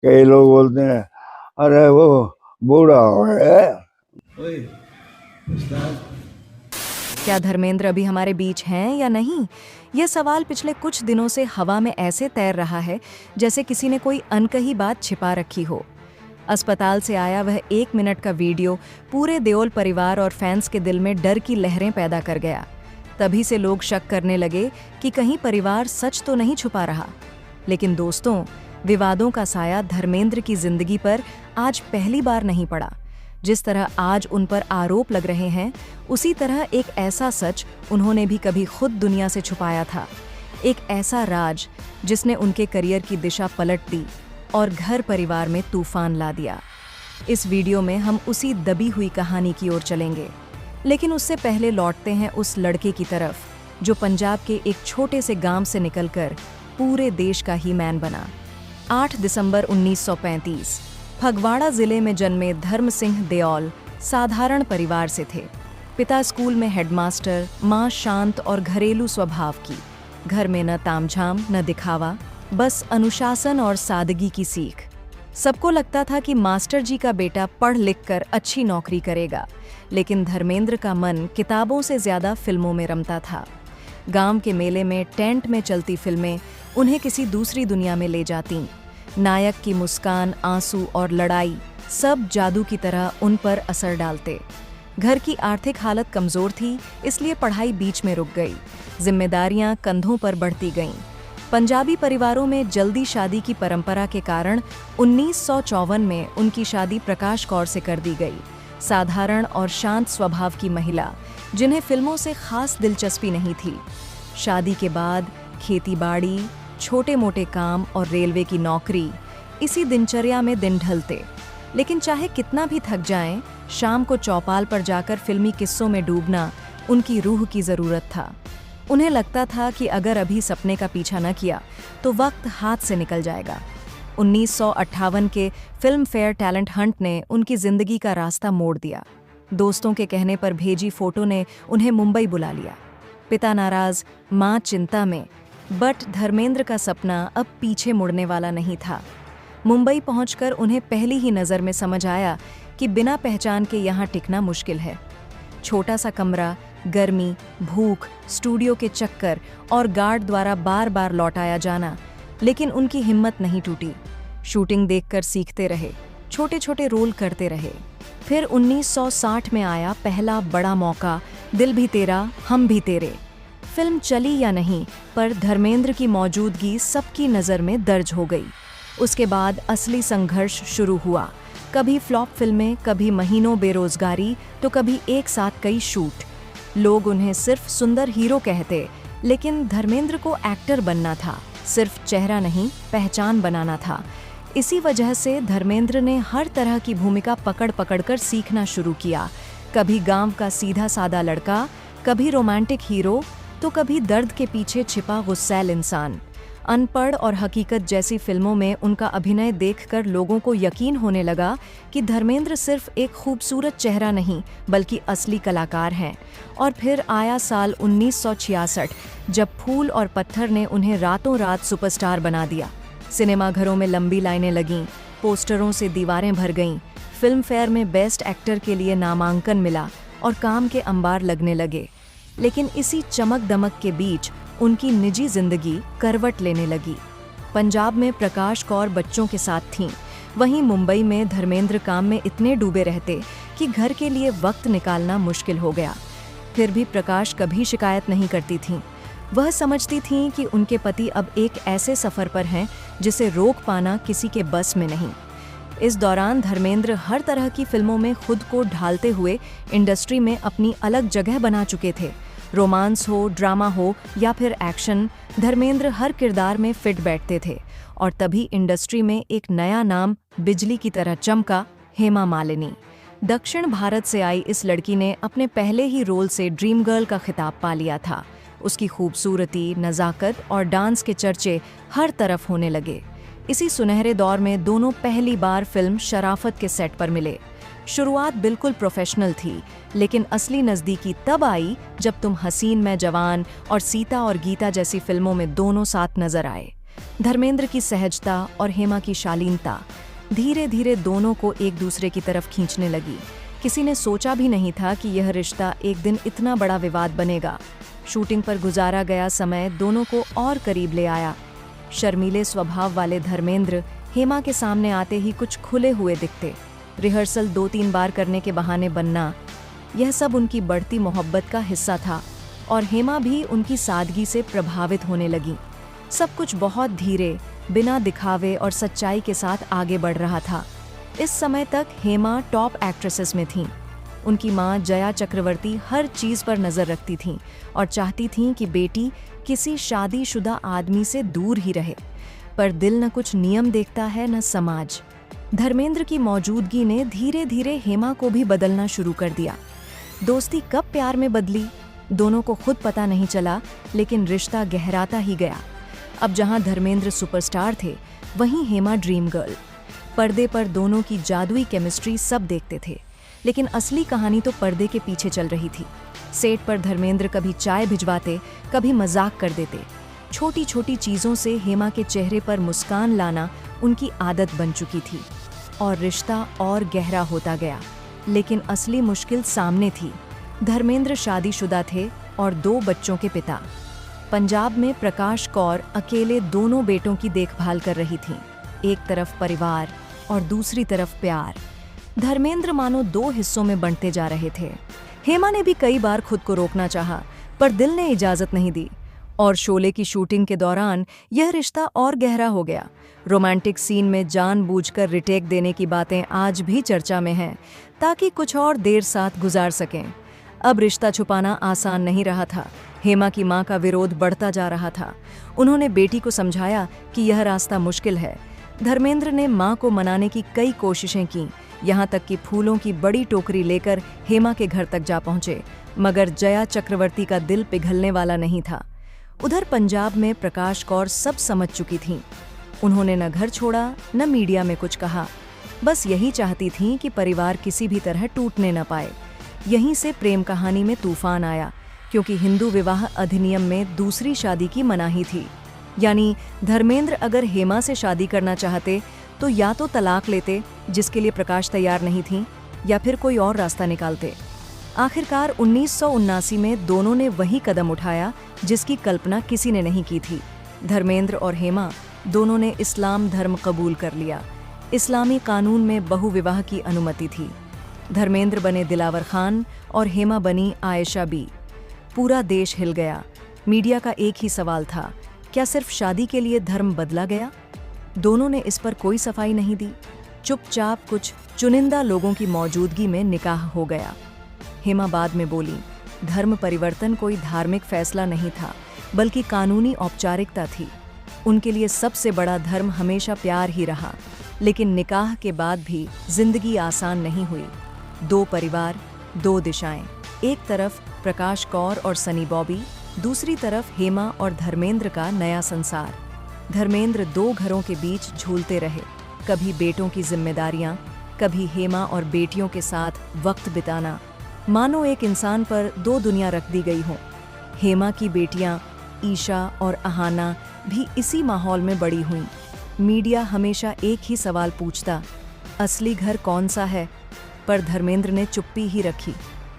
कई लोग बोलते हैं अरे वो बूढ़ा हो गया है। ओए उस्ताद। क्या धर्मेंद्र अभी हमारे बीच हैं या नहीं? यह सवाल पिछले कुछ दिनों से हवा में ऐसे तैर रहा है जैसे किसी ने कोई अनकही बात छिपा रखी हो। अस्पताल से आया वह 1 मिनट का वीडियो पूरे देओल परिवार और फैंस के दिल में डर की लहरें पैदा कर गया। तभी से लोग शक करने लगे कि कहीं परिवार सच तो नहीं छुपा रहा। लेकिन दोस्तों, विवादों का साया धर्मेंद्र की जिंदगी पर आज पहली बार नहीं पड़ा। जिस तरह आज उन पर आरोप लग रहे हैं, उसी तरह एक ऐसा सच उन्होंने भी कभी खुद दुनिया से छुपाया था। एक ऐसा राज जिसने उनके करियर की दिशा पलट दी और घर परिवार में तूफान ला दिया। इस वीडियो में हम उसी दबी हुई कहानी की ओर चलेंगे, लेकिन उससे पहले लौटते हैं उस लड़के की तरफ जो पंजाब के एक छोटे से गांव से निकलकर पूरे देश का ही मैन बना। 8 दिसंबर 1935 फगवाड़ा जिले में जन्मे धर्म सिंह देओल साधारण परिवार से थे। पिता स्कूल में हेडमास्टर, माँ शांत और घरेलू स्वभाव की। घर में न तामझाम न दिखावा, बस अनुशासन और सादगी की सीख। सबको लगता था कि मास्टर जी का बेटा पढ़ लिख कर अच्छी नौकरी करेगा, लेकिन धर्मेंद्र का मन किताबों से ज्यादा फिल्मों में रमता था। गांव के मेले में टेंट में चलती फिल्में उन्हें किसी दूसरी दुनिया में ले जातीं। नायक की मुस्कान, आंसू और लड़ाई सब जादू की तरह उन पर असर डालते। घर की आर्थिक हालत कमजोर थी, इसलिए पढ़ाई बीच में रुक गई। जिम्मेदारियां कंधों पर बढ़ती गईं। पंजाबी परिवारों में जल्दी शादी की परंपरा के कारण 1954 में उनकी शादी प्रकाश कौर से कर दी गई। साधारण और शांत स्वभाव की महिला, जिन्हें फिल्मों से खास दिलचस्पी नहीं थी। शादी के बाद खेती-बाड़ी, छोटे-मोटे काम और रेलवे की नौकरी, इसी दिनचर्या में दिन ढलते। लेकिन चाहे कितना भी थक जाएं, शाम को चौपाल पर जाकर फिल्मी किस्सों में डूबना उनकी रूह की जरूरत था। उन्हें लगता था कि अगर अभी सपने का पीछा न किया तो वक्त हाथ से निकल जाएगा। 1958 के फिल्म फेयर टैलेंट हंट ने उनकी जिंदगी का रास्ता मोड़ दिया। दोस्तों के कहने पर भेजी फोटो ने उन्हें मुंबई बुला लिया। पिता नाराज, माँ चिंता में, बट धर्मेंद्र का सपना अब पीछे मुड़ने वाला नहीं था। मुंबई पहुंचकर उन्हें पहली ही नज़र में समझ आया कि बिना पहचान के यहाँ टिकना मुश्किल है। छोटा सा कमरा, गर्मी, भूख, स्टूडियो के चक्कर और गार्ड द्वारा बार बार लौटाया जाना, लेकिन उनकी हिम्मत नहीं टूटी। शूटिंग देखकर सीखते रहे, छोटे छोटे रोल करते रहे। फिर 1960 में आया पहला बड़ा मौका, दिल भी तेरा हम भी तेरे। फिल्म चली या नहीं, पर धर्मेंद्र की मौजूदगी सबकी नज़र में दर्ज हो गई। उसके बाद असली संघर्ष शुरू हुआ। कभी फ्लॉप फिल्में, कभी महीनों बेरोजगारी, तो कभी एक साथ कई शूट। लोग उन्हें सिर्फ सुंदर हीरो कहते, लेकिन धर्मेंद्र को एक्टर बनना था, सिर्फ चेहरा नहीं, पहचान बनाना था। इसी वजह से धर्मेंद्र ने हर तरह की भूमिका पकड़ पकड़ कर सीखना शुरू किया। कभी गांव का सीधा सादा लड़का, कभी रोमांटिक हीरो, तो कभी दर्द के पीछे छिपा गुस्सैल इंसान। अनपढ़ और हकीकत जैसी फिल्मों में उनका अभिनय देखकर लोगों को यकीन होने लगा कि धर्मेंद्र सिर्फ एक खूबसूरत चेहरा नहीं, बल्कि असली कलाकार हैं। और फिर आया साल 1966, जब फूल और पत्थर ने उन्हें रातों रात सुपरस्टार बना दिया। सिनेमाघरों में लंबी लाइनें लगीं, पोस्टरों से दीवारें भर गईं, फिल्म फेयर में बेस्ट एक्टर के लिए नामांकन मिला और काम के अंबार लगने लगे। लेकिन इसी चमक दमक के बीच उनकी निजी जिंदगी करवट लेने लगी। पंजाब में प्रकाश कौर बच्चों के साथ थीं, वहीं मुंबई में धर्मेंद्र काम में इतने डूबे रहते कि घर के लिए वक्त निकालना मुश्किल हो गया। फिर भी प्रकाश कभी शिकायत नहीं करती थीं। वह समझती थीं कि उनके पति अब एक ऐसे सफर पर हैं जिसे रोक पाना किसी के बस में नहीं। इस दौरान धर्मेंद्र हर तरह की फिल्मों में खुद को ढालते हुए इंडस्ट्री में अपनी अलग जगह बना चुके थे। रोमांस हो, ड्रामा हो या फिर एक्शन, धर्मेंद्र हर किरदार में फिट बैठते थे। और तभी इंडस्ट्री में एक नया नाम बिजली की तरह चमका, हेमा मालिनी। दक्षिण भारत से आई इस लड़की ने अपने पहले ही रोल से ड्रीम गर्ल का खिताब पा लिया था। उसकी खूबसूरती, नज़ाकत और डांस के चर्चे हर तरफ होने लगे। इसी सुनहरे दौर में दोनों पहली बार फिल्म शराफत के सेट पर मिले। शुरुआत बिल्कुल प्रोफेशनल थी, लेकिन असली नज़दीकी तब आई जब तुम हसीन मैं जवान और सीता और गीता जैसी फिल्मों में दोनों साथ नजर आए। धर्मेंद्र की सहजता और हेमा की शालीनता धीरे धीरे दोनों को एक दूसरे की तरफ खींचने लगी। किसी ने सोचा भी नहीं था कि यह रिश्ता एक दिन इतना बड़ा विवाद बनेगा। शूटिंग पर गुजारा गया समय दोनों को और करीब ले आया। शर्मीले स्वभाव वाले धर्मेंद्र हेमा के सामने आते ही कुछ खुले हुए दिखते। रिहर्सल 2-3 बार करने के बहाने बनना, यह सब उनकी बढ़ती मोहब्बत का हिस्सा था और हेमा भी उनकी सादगी से प्रभावित होने लगी। सब कुछ बहुत धीरे, बिना दिखावे और सच्चाई के साथ आगे बढ़ रहा था। इस समय तक हेमा टॉप एक्ट्रेसेस में थीं। उनकी मां जया चक्रवर्ती हर चीज पर नजर रखती थीं और चाहती थीं कि बेटी किसी शादीशुदा आदमी से दूर ही रहे। पर दिल न कुछ नियम देखता है न समाज। धर्मेंद्र की मौजूदगी ने धीरे धीरे हेमा को भी बदलना शुरू कर दिया। दोस्ती कब प्यार में बदली, दोनों को खुद पता नहीं चला, लेकिन रिश्ता गहराता ही गया। अब जहां धर्मेंद्र सुपरस्टार थे, वहीं हेमा ड्रीम गर्ल। पर्दे पर दोनों की जादुई केमिस्ट्री सब देखते थे, लेकिन असली कहानी तो पर्दे के पीछे चल रही थी। सेट पर धर्मेंद्र कभी चाय भिजवाते, कभी मजाक कर देते। छोटी छोटी चीजों से हेमा के चेहरे पर मुस्कान लाना उनकी आदत बन चुकी थी और रिश्ता और गहरा होता गया। लेकिन असली मुश्किल सामने थी। धर्मेंद्र शादीशुदा थे और 2 बच्चों के पिता। पंजाब में प्रकाश कौर अकेले दोनों बेटों की देखभाल कर रही थीं। एक तरफ परिवार और दूसरी तरफ प्यार। धर्मेंद्र मानो 2 हिस्सों में बंटते जा रहे थे। हेमा ने भी कई बार खुद को रोकना चाहा, पर दिल ने इजाजत नहीं दी और शोले की शूटिंग के दौरान यह रिश्ता और गहरा हो गया। रोमांटिक सीन में जानबूझकर रिटेक देने की बातें आज भी चर्चा में हैं, ताकि कुछ और देर साथ गुजार सकें। अब रिश्ता छुपाना आसान नहीं रहा था। हेमा की मां का विरोध बढ़ता जा रहा था। उन्होंने बेटी को समझाया कि यह रास्ता मुश्किल है। धर्मेंद्र ने मां को मनाने की कई कोशिशें की, यहाँ तक कि फूलों की बड़ी टोकरी लेकर हेमा के घर तक जा पहुंचे, मगर जया चक्रवर्ती का दिल पिघलने वाला नहीं था। उधर पंजाब में प्रकाश कौर सब समझ चुकी थीं। उन्होंने न घर छोड़ा, न मीडिया में कुछ कहा। बस यही चाहती थीं कि परिवार किसी भी तरह टूटने न पाए। यहीं से प्रेम कहानी में तूफान आया, क्योंकि हिंदू विवाह अधिनियम में दूसरी शादी की मनाही थी। यानी धर्मेंद्र अगर हेमा से शादी करना चाहते तो या तो तलाक लेते, जिसके लिए प्रकाश तैयार नहीं थीं, या फिर कोई और रास्ता निकालते। आखिरकार 1979 में दोनों ने वही कदम उठाया जिसकी कल्पना किसी ने नहीं की थी। धर्मेंद्र और हेमा दोनों ने इस्लाम धर्म कबूल कर लिया। इस्लामी कानून में बहुविवाह की अनुमति थी। धर्मेंद्र बने दिलावर खान और हेमा बनी आयशा बी। पूरा देश हिल गया। मीडिया का एक ही सवाल था, क्या सिर्फ शादी के लिए धर्म बदला गया? दोनों ने इस पर कोई सफाई नहीं दी। चुपचाप कुछ चुनिंदा लोगों की मौजूदगी में निकाह हो गया। हेमा बाद में बोली, धर्म परिवर्तन कोई धार्मिक फैसला नहीं था, बल्कि कानूनी औपचारिकता थी। उनके लिए सबसे बड़ा धर्म हमेशा प्यार ही रहा। लेकिन निकाह के बाद भी जिंदगी आसान नहीं हुई। 2 परिवार, 2 दिशाएं। एक तरफ प्रकाश कौर और सनी बॉबी, दूसरी तरफ हेमा और धर्मेंद्र का नया संसार। धर्मेंद्र 2 घरों के बीच झूलते रहे, कभी बेटों की जिम्मेदारियां, कभी हेमा और बेटियों के साथ वक्त बिताना। मानो एक इंसान पर 2 दुनिया रख दी गई हो। हेमा की बेटियां ईशा और अहाना भी इसी माहौल में बड़ी हुईं। मीडिया हमेशा एक ही सवाल पूछता, असली घर कौन सा है? पर धर्मेंद्र ने चुप्पी ही रखी।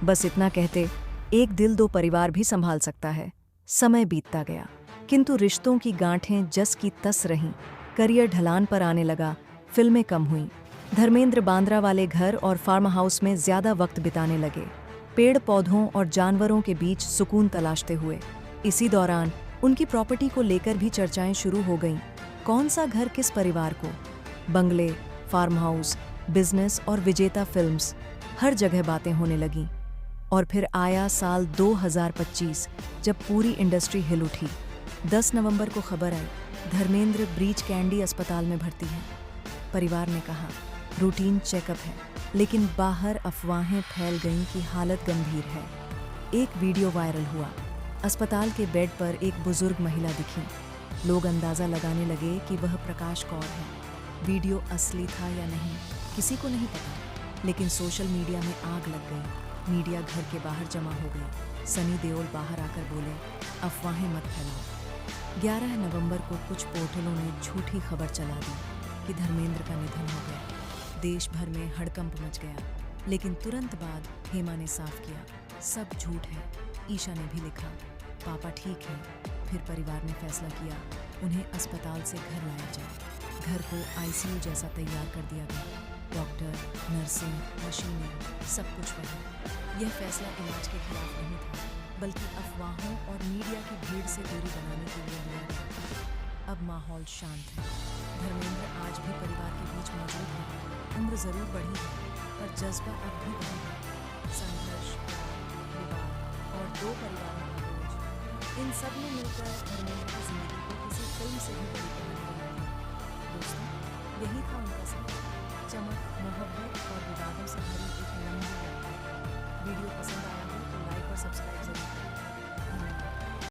बस इतना कहते, एक दिल 2 परिवार भी संभाल सकता है। समय बीतता गया, किंतु रिश्तों की गांठें जस की तस रहीं। करियर ढलान पर आने लगा, फिल्में कम हुईं। धर्मेंद्र बांद्रा वाले घर और फार्म हाउस में ज्यादा वक्त बिताने लगे, पेड़ पौधों और जानवरों के बीच सुकून तलाशते हुए। इसी दौरान उनकी प्रॉपर्टी को लेकर भी चर्चाएं शुरू हो गईं। कौन सा घर किस परिवार को? बंगले, फार्म हाउस, बिजनेस और विजेता फिल्म्स, हर जगह बातें होने लगीं। और फिर आया साल 2025, जब पूरी इंडस्ट्री हिल उठी। 10 नवंबर को खबर आई, धर्मेंद्र ब्रीच कैंडी अस्पताल में भर्ती हैं। परिवार ने कहा, रूटीन चेकअप है, लेकिन बाहर अफवाहें फैल गईं कि हालत गंभीर है। एक वीडियो वायरल हुआ। अस्पताल के बेड पर एक बुजुर्ग महिला दिखी। लोग अंदाजा लगाने लगे कि वह प्रकाश कौर है। वीडियो असली था या नहीं, किसी को नहीं पता, लेकिन सोशल मीडिया में आग लग गई। मीडिया घर के बाहर जमा हो गई। सनी देओल बाहर आकर बोले, अफवाहें मत फैलाओ। 11 नवंबर को कुछ पोर्टलों ने झूठी खबर चला दी कि धर्मेंद्र का निधन हो गया। देश भर में हड़कंप मच गया, लेकिन तुरंत बाद हेमा ने साफ किया, सब झूठ है। ईशा ने भी लिखा, पापा ठीक है। फिर परिवार ने फैसला किया उन्हें अस्पताल से घर लाया जाए। घर को आईसीयू जैसा तैयार कर दिया गया। डॉक्टर, नर्सिंग, मशीनें, सब कुछ वही। यह फैसला इलाज के खिलाफ नहीं था, बल्कि अफवाहों और मीडिया की भीड़ से दूरी बनाने के लिए लिया गया। अब माहौल शांत है। धर्मेंद्र आज भी परिवार के बीच मौजूद है। उम्र जरूर बढ़ी है, पर जज्बा अब भी वही है। संघर्ष, विवाद और दो परिवारों का बोझ, इन सब में मिलकर